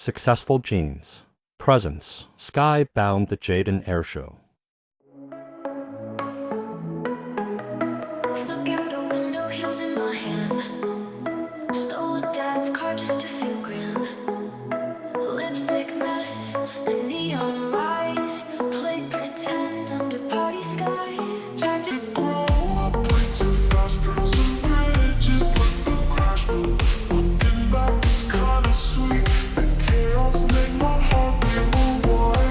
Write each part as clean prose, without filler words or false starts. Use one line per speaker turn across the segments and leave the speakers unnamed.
Successful Genes. Presence. Skybound-The Jaden Airshow.
Snuck out a window, heels in my hand. Stole dad's car just to feel grand. Lipstick mess and neon lights. Played pretend under party skies. Tried to grow up way too fast. Girls and bridges like the crash. Looking back, it's kinda sweet. The chaos made my heart beat wide.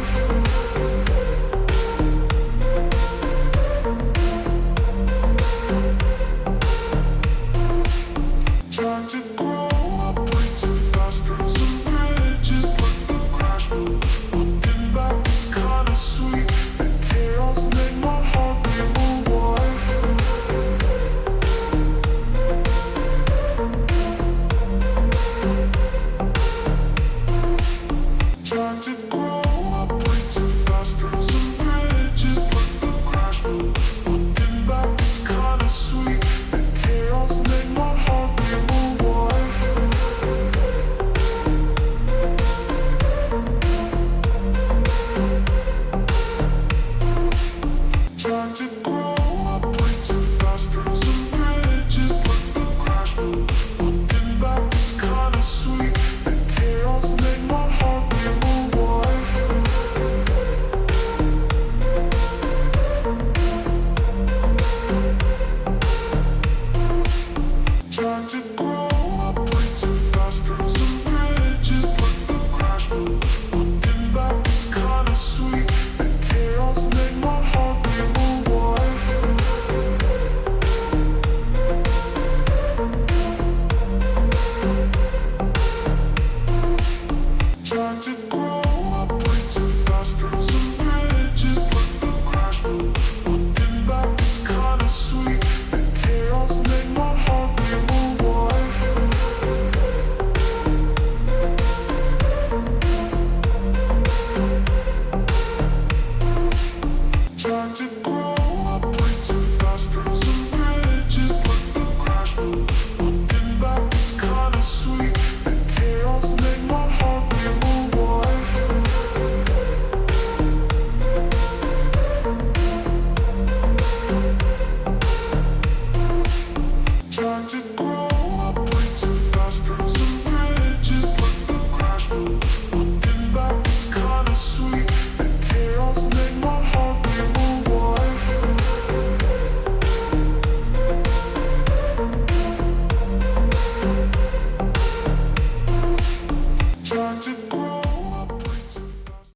Tried to grow up way too fast. Girls and bridges like the crash. Looking back, it's kinda sweet. The chaos made my heart beat wide. Tried to grow up way too fast. Girls and bridges like the crash. Looking back, it's kinda sweet. The chaos made my heart beat wide. Tried to grow up way too fast. Girls and bridges like the crash. Looking back, it's kinda sweet. The chaos made my heart beat wide. Tried to grow up way too fast. Girls and bridges like the crash. Looking back, it's kinda sweet. The chaos made my heart beat wide. Tried to